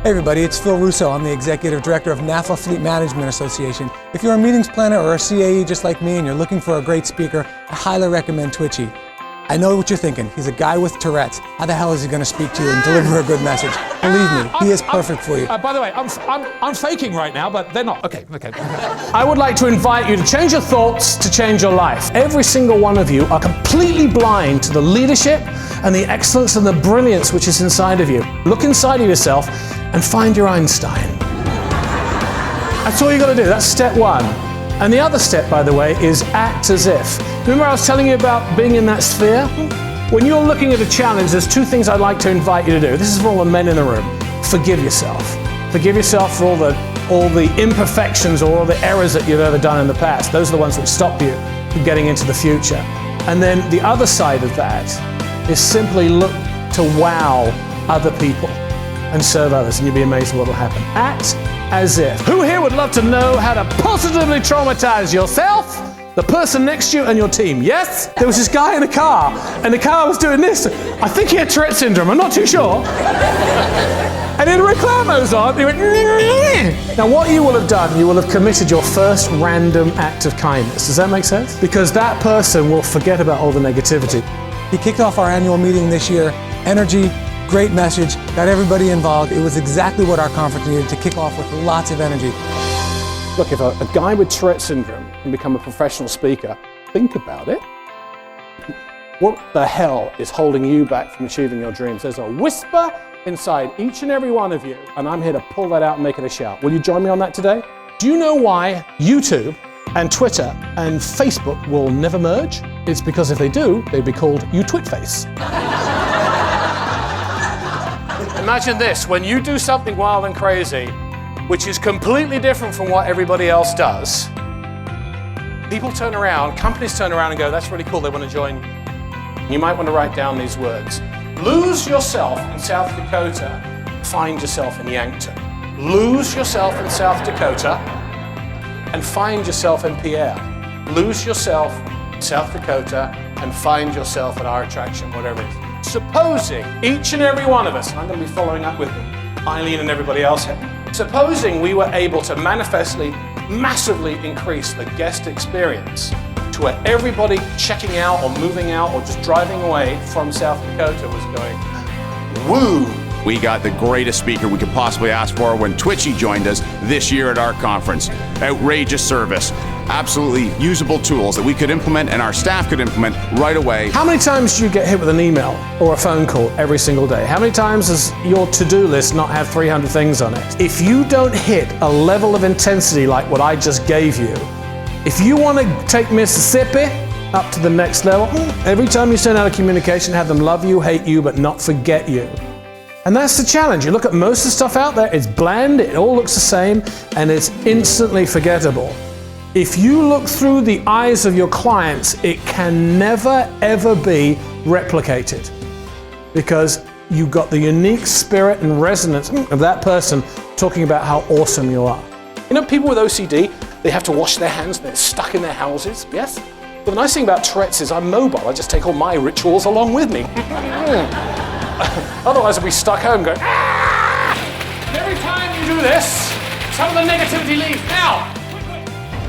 Hey everybody, it's Phil Russo. I'm the Executive Director of NAFA Fleet Management Association. If you're a meetings planner or a CAE just like me and you're looking for a great speaker, I highly recommend Twitchy. I know what you're thinking. He's a guy with Tourettes. How the hell is he going to speak to you and deliver a good message? Believe me, he is perfect for you. By the way, I'm faking right now, but they're not. Okay. I would like to invite you to change your thoughts to change your life. Every single one of you are completely blind to the leadership and the excellence and the brilliance which is inside of you. Look inside of yourself and find your Einstein. That's all you got to do. That's step one. And the other step, by the way, is act as if. Remember I was telling you about being in that sphere? When you're looking at a challenge, there's two things I'd like to invite you to do. This is for all the men in the room. Forgive yourself. Forgive yourself for all the imperfections or all the errors that you've ever done in the past. Those are the ones which stop you from getting into the future. And then the other side of that is simply look to wow other people and serve others, and you'll be amazed at what will happen. Act as if. Who here would love to know how to positively traumatize yourself, the person next to you, and your team? Yes? There was this guy in a car, and the car was doing this. I think he had Tourette's syndrome, I'm not too sure. And then reclamos on, he went, now what you will have done, you will have committed your first random act of kindness. Does that make sense? Because that person will forget about all the negativity. He kicked off our annual meeting this year. Energy, great message, got everybody involved. It was exactly what our conference needed to kick off with lots of energy. Look, if a guy with Tourette's syndrome can become a professional speaker, think about it. What the hell is holding you back from achieving your dreams? There's a whisper inside each and every one of you, and I'm here to pull that out and make it a shout. Will you join me on that today? Do you know why YouTube and Twitter and Facebook will never merge? It's because if they do, they'd be called YouTwitface. Imagine this, when you do something wild and crazy, which is completely different from what everybody else does, people turn around, companies turn around and go, that's really cool, they want to join you. You might want to write down these words. Lose yourself in South Dakota, find yourself in Yankton. Lose yourself in South Dakota and find yourself in Pierre. Lose yourself in South Dakota and find yourself at our attraction, whatever it is. Supposing each and every one of us, and I'm going to be following up with Eileen and everybody else here, supposing we were able to manifestly, massively increase the guest experience to where everybody checking out or moving out or just driving away from South Dakota was going, woo! We got the greatest speaker we could possibly ask for when Twitchy joined us this year at our conference. Outrageous service, absolutely usable tools that we could implement and our staff could implement right away. How many times do you get hit with an email or a phone call every single day? How many times does your to-do list not have 300 things on it? If you don't hit a level of intensity like what I just gave you, if you want to take Mississippi up to the next level, every time you send out a communication, have them love you, hate you, but not forget you. And that's the challenge. You look at most of the stuff out there, it's bland, it all looks the same, and it's instantly forgettable. If you look through the eyes of your clients, it can never, ever be replicated because you've got the unique spirit and resonance of that person talking about how awesome you are. You know, people with OCD, they have to wash their hands, they're stuck in their houses, yes? But the nice thing about Tourette's is I'm mobile, I just take all my rituals along with me. Otherwise I'd be stuck home going, ah! Every time you do this, some of the negativity leaves. Now!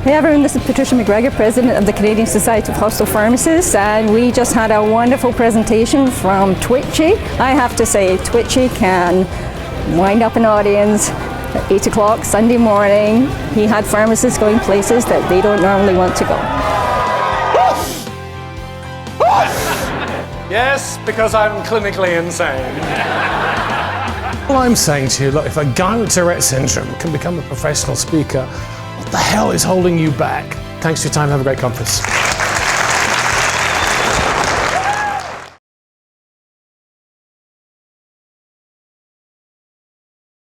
Hey everyone, this is Patricia McGregor, President of the Canadian Society of Hostel Pharmacists, and we just had a wonderful presentation from Twitchy. I have to say, Twitchy can wind up an audience at 8 o'clock Sunday morning. He had pharmacists going places that they don't normally want to go. Yes, because I'm clinically insane. Well, I'm saying to you, look, if a guy with Tourette's syndrome can become a professional speaker, what the hell is holding you back? Thanks for your time. Have a great conference.